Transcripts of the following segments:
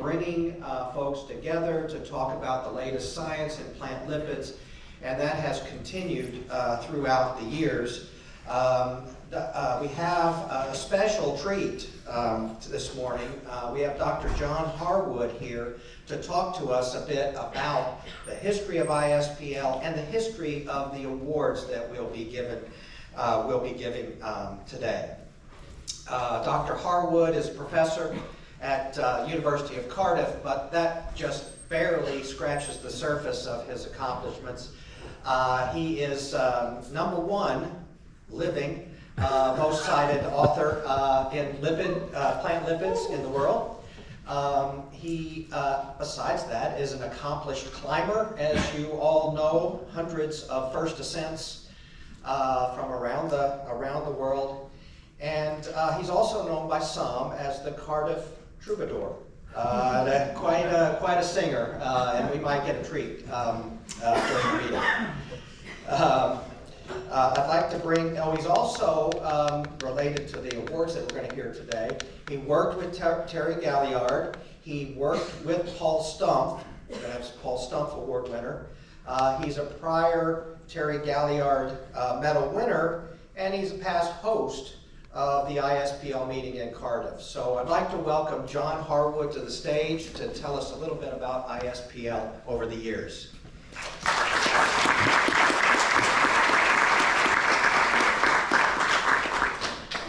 bringing folks together to talk about the latest science in plant lipids, and that has continued throughout the years. We have a special treat this morning. We have Dr. John Harwood here to talk to us a bit about the history of ISPL and the history of the awards that we'll be giving today. Dr. Harwood is a professor at University of Cardiff, but that just barely scratches the surface of his accomplishments. He is #1 living most cited author in plant lipids in the world. He, besides that, is an accomplished climber, as you all know, hundreds of first ascents from around the world. And he's also known by some as the Cardiff Troubadour. Quite a singer, and we might get a treat during the meeting. I'd like to bring, he's also related to the awards that we're going to hear today. He worked with Terry Galliard. He worked with Paul Stumpf, that's Paul Stumpf Award winner. He's a prior Terry Galliard Medal winner, and he's a past host of the ISPL meeting in Cardiff. So I'd like to welcome John Harwood to the stage to tell us a little bit about ISPL over the years.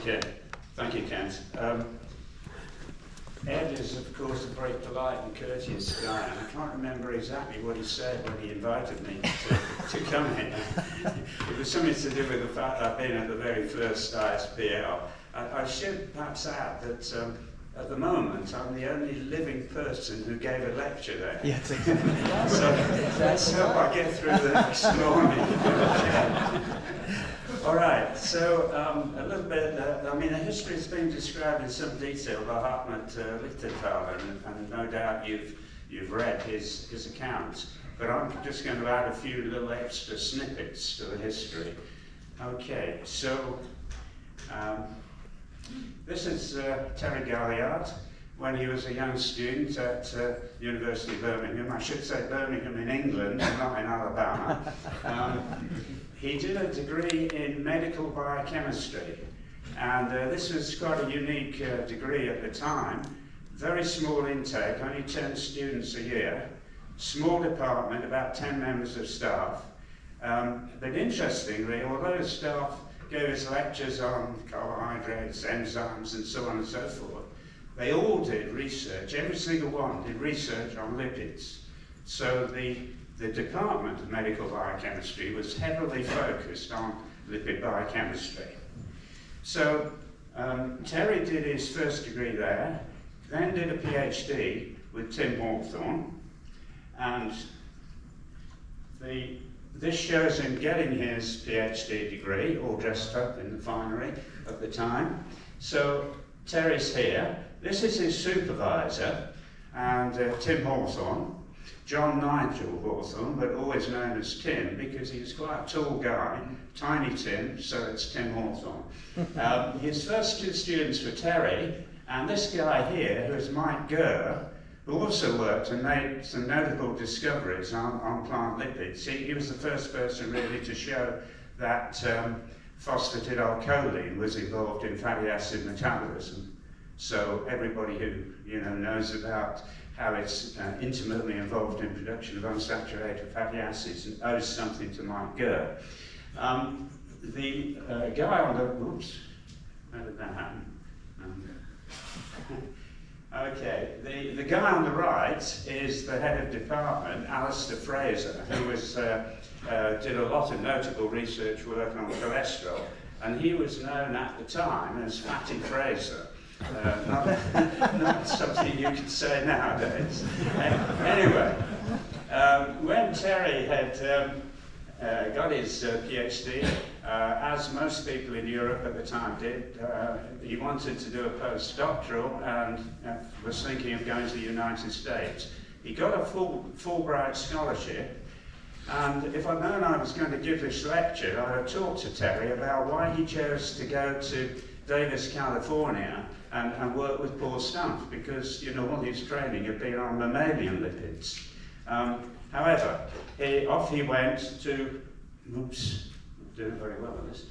Okay, thank you, Kent. Ed is, of course, a very polite and courteous guy, and I can't remember exactly what he said when he invited me to come here. It was something to do with the fact that I've been at the very first ISPL. I should perhaps add that at the moment I'm the only living person who gave a lecture there. Yes, exactly. So let's hope I get through the next morning. All right, so a little bit, I mean, the history has been described in some detail by Hartmut Lichtenfelder, and no doubt you've read his account, but I'm just going to add a few little extra snippets to the history. Okay, so this is Terry Galliard when he was a young student at University of Birmingham. I should say Birmingham in England, not in Alabama. He did a degree in medical biochemistry, and this was quite a unique degree at the time. Very small intake, only 10 students a year, small department, about 10 members of staff. But interestingly, although the staff gave us lectures on carbohydrates, enzymes, and so on and so forth, they all did research, every single one did research on lipids. So the Department of Medical Biochemistry was heavily focused on lipid biochemistry. So Terry did his first degree there, then did a PhD with Tim Hawthorne, and this shows him getting his PhD degree, all dressed up in the finery of the time. So Terry's here. This is his supervisor, and Tim Hawthorne. John Nigel Hawthorne, but always known as Tim because he was quite a tall guy, Tiny Tim, so it's Tim Hawthorne. His first two students were Terry, and this guy here, who is Mike Gurr, who also worked and made some notable discoveries on plant lipids. He was the first person really to show that phosphatidylcholine was involved in fatty acid metabolism. So everybody who knows about how it's intimately involved in production of unsaturated fatty acids and owes something to Mike Gurr. The guy on the, oops, how did that happen? Okay, the guy on the right is the head of department, Alistair Fraser, who was, did a lot of notable research work on cholesterol, and he was known at the time as Fatty Fraser. Not something you could say nowadays. Anyway, when Terry had got his PhD, as most people in Europe at the time did, he wanted to do a postdoctoral and was thinking of going to the United States. He got a Fulbright scholarship, and if I'd known I was going to give this lecture, I'd have talked to Terry about why he chose to go to Davis, California, and work with Paul Stumpf, because all his training had been on mammalian lipids. However, off he went to, oops, I'm doing very well with this,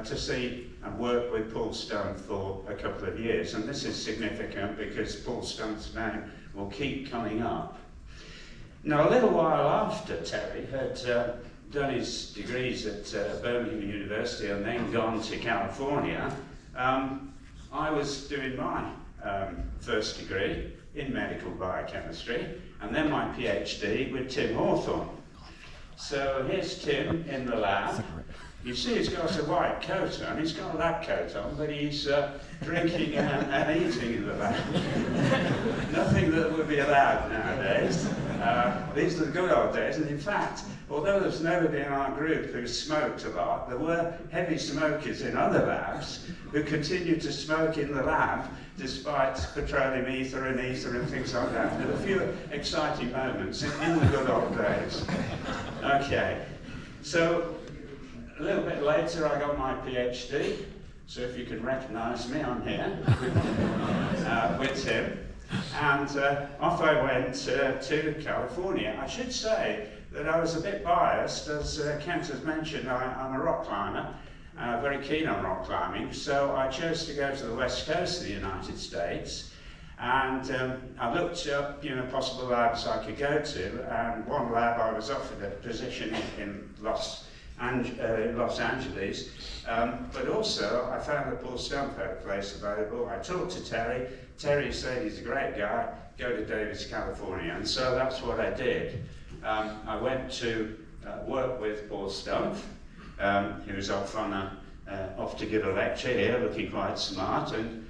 to see and work with Paul Stumpf for a couple of years. And this is significant because Paul Stumpf's name will keep coming up. Now, a little while after Terry had done his degrees at Birmingham University and then gone to California, I was doing my first degree in medical biochemistry, and then my PhD with Tim Hawthorne. So here's Tim in the lab. You see he's got a white coat on, he's got a lab coat on, but he's drinking and eating in the lab. Nothing that would be allowed nowadays. These are the good old days, and in fact, although there's never been in our group who smoked a lot, there were heavy smokers in other labs who continued to smoke in the lab despite petroleum ether and things like that. There were a few exciting moments in the good old days. Okay, so a little bit later I got my PhD, so if you can recognise me, I'm here with Tim. And off I went to California. I should say that I was a bit biased, as Kent has mentioned. I'm a rock climber, very keen on rock climbing, so I chose to go to the west coast of the United States, and I looked up possible labs I could go to, and one lab I was offered a position in Los Angeles, but also I found that Paul Stumpf had a place available. I talked to Terry. Terry said he's a great guy, go to Davis, California, and so that's what I did. I went to work with Paul Stumpf. He was off to give a lecture here, looking quite smart, and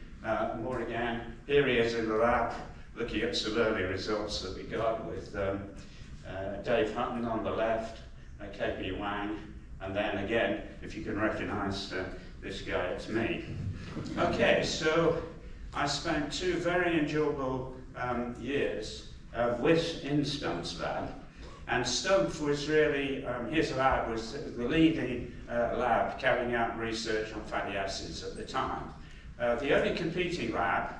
more again, here he is in the lab, looking at some early results that we got with Dave Hutton on the left, KP Wang, and then again, if you can recognise this guy, it's me. Okay, so I spent 2 very enjoyable years in Stumpf's lab, and Stumpf was really, his lab was the leading lab carrying out research on fatty acids at the time. The only competing lab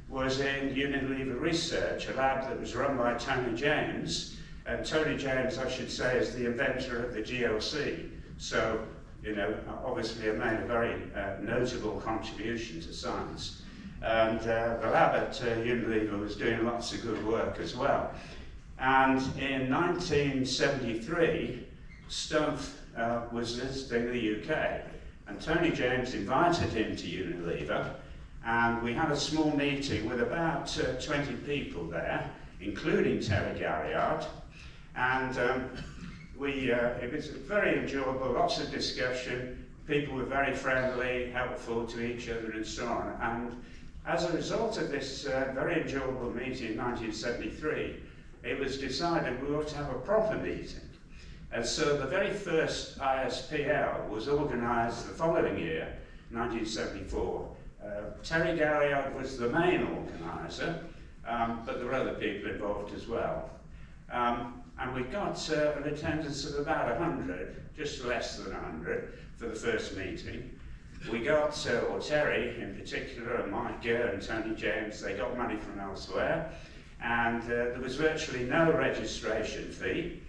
was in Unilever Research, a lab that was run by Tony James, and Tony James, I should say, is the inventor of the GLC. So, obviously have made a very notable contribution to science. And the lab at Unilever was doing lots of good work as well. And in 1973, Stumpf was visiting the UK, and Tony James invited him to Unilever, and we had a small meeting with about 20 people there, including Terry Galliard, and it was very enjoyable, lots of discussion, people were very friendly, helpful to each other and so on. And as a result of this very enjoyable meeting in 1973, it was decided we ought to have a proper meeting. And so the very first ISPL was organised the following year, 1974. Terry Galliard was the main organiser, but there were other people involved as well. And we got an attendance of about 100, just less than 100, for the first meeting. We got, or Terry in particular, and Mike and Tony James, they got money from elsewhere, and there was virtually no registration fee.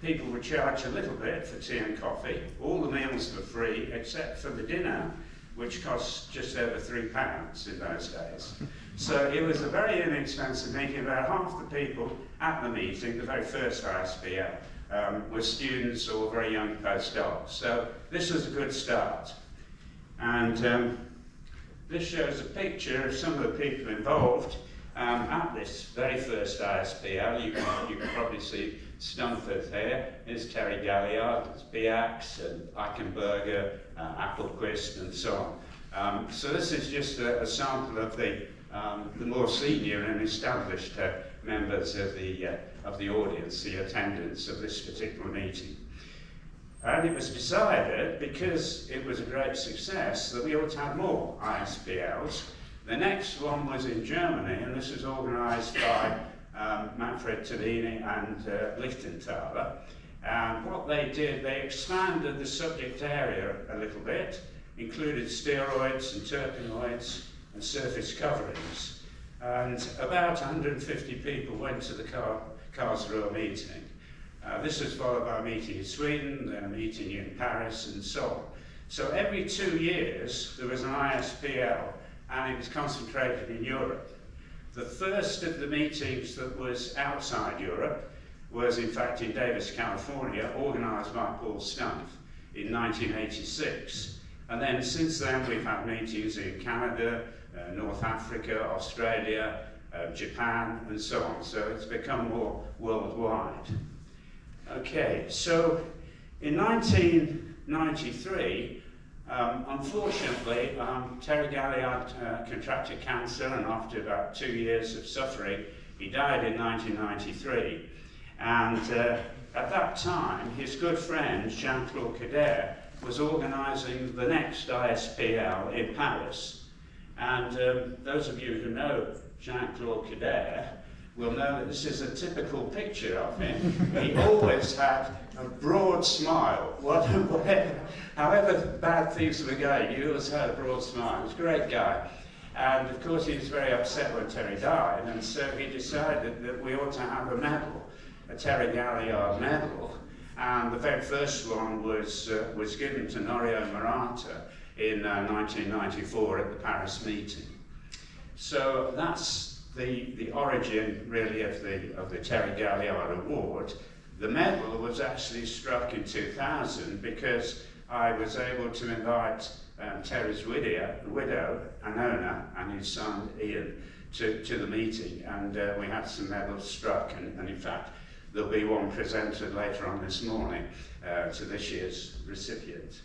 People would charge a little bit for tea and coffee. All the meals were free, except for the dinner, which cost just over £3 in those days. So it was a very inexpensive meeting. About half the people at the meeting, the very first ISPL, were students or very young postdocs. So this was a good start. And this shows a picture of some of the people involved at this very first ISPL. You can probably see Stumpf here. Here's Terry Galliard, there's Biax and Eichenberger, Appelquist, and so on. So this is just a sample of the more senior and established members of the audience, the attendance of this particular meeting. And it was decided, because it was a great success, that we ought to have more ISPLs. The next one was in Germany, and this was organised by Manfred Tellini and Lichtenthaler. And what they did, they expanded the subject area a little bit. included steroids and terpenoids and surface coverings. And about 150 people went to the Karlsruhe meeting. This was followed by a meeting in Sweden, then a meeting in Paris, and so on. So every 2 years there was an ISPL, and it was concentrated in Europe. The first of the meetings that was outside Europe was in fact in Davis, California, organised by Paul Stumpf in 1986. And then since then we've had meetings in Canada, North Africa, Australia, Japan, and so on. So it's become more worldwide. Okay, so in 1993, unfortunately, Terry Galliard contracted cancer, and after about 2 years of suffering, he died in 1993. And at that time, his good friend, Jean-Claude Cadet, was organising the next ISPL in Paris. And those of you who know Jean-Claude Cadet will know that this is a typical picture of him. He always had a broad smile. However bad things were going, he always had a broad smile. He was a great guy. And of course he was very upset when Terry died, and so he decided that we ought to have a medal, a Terry Galliard Medal. And the very first one was given to Norio Murata in 1994 at the Paris meeting. So that's the origin really of the Terry Galliard Award. The medal was actually struck in 2000 because I was able to invite Terry's widow, Anona, and his son Ian to the meeting, and we had some medals struck, and in fact there'll be one presented later on this morning to this year's recipient.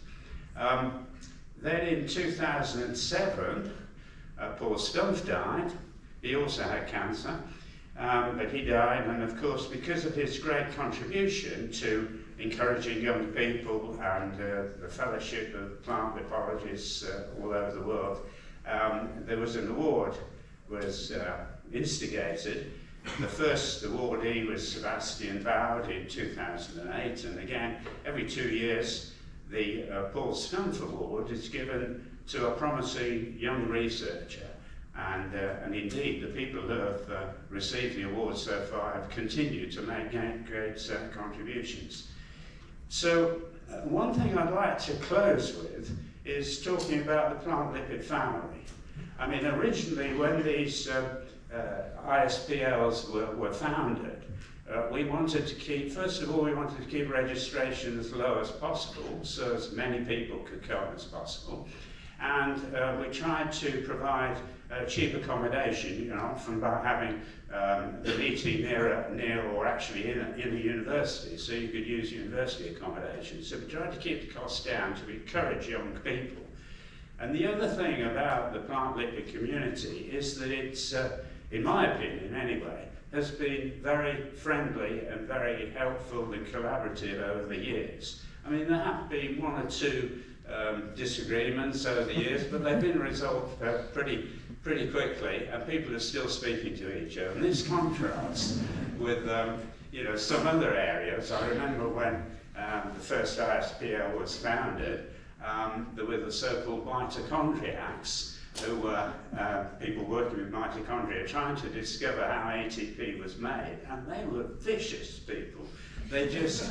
Then in 2007, Paul Stumpf died. He also had cancer, but he died, and of course because of his great contribution to encouraging young people and the fellowship of plant lipologists all over the world, there was an award was instigated. The first awardee was Sebastian Baud in 2008, and again every 2 years the Paul Stumpf Award is given to a promising young researcher. And indeed, the people who have received the award so far have continued to make great contributions. So one thing I'd like to close with is talking about the plant lipid family. I mean, originally when these ISPLs were founded, we wanted to keep, first of all, we wanted to keep registration as low as possible, so as many people could come as possible. And we tried to provide cheap accommodation, often by having the meeting near or actually in a university, so you could use university accommodation. So we tried to keep the costs down to encourage young people. And the other thing about the plant lipid community is that it's, in my opinion anyway, has been very friendly and very helpful and collaborative over the years. I mean, there have been one or two disagreements over the years, but they've been resolved pretty quickly, and people are still speaking to each other. And this contrasts with some other areas. I remember when the first ISPL was founded, there were the so-called mitochondriacs, who were people working with mitochondria, trying to discover how ATP was made, and they were vicious people. They just,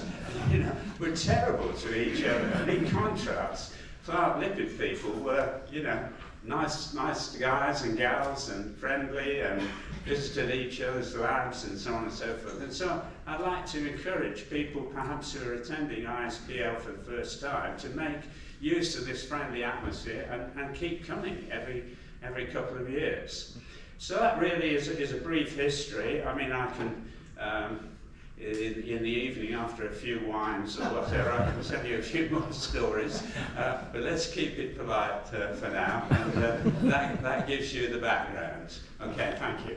were terrible to each other. And in contrast, plant lipid people were, nice guys and gals and friendly and visited each other's labs and so on and so forth. And so I'd like to encourage people perhaps who are attending ISPL for the first time to make use of this friendly atmosphere and keep coming every couple of years. So that really is a brief history. I mean, I can in the evening after a few wines or whatever, I can tell you a few more stories, but let's keep it polite for now, and that gives you the background. Okay, thank you.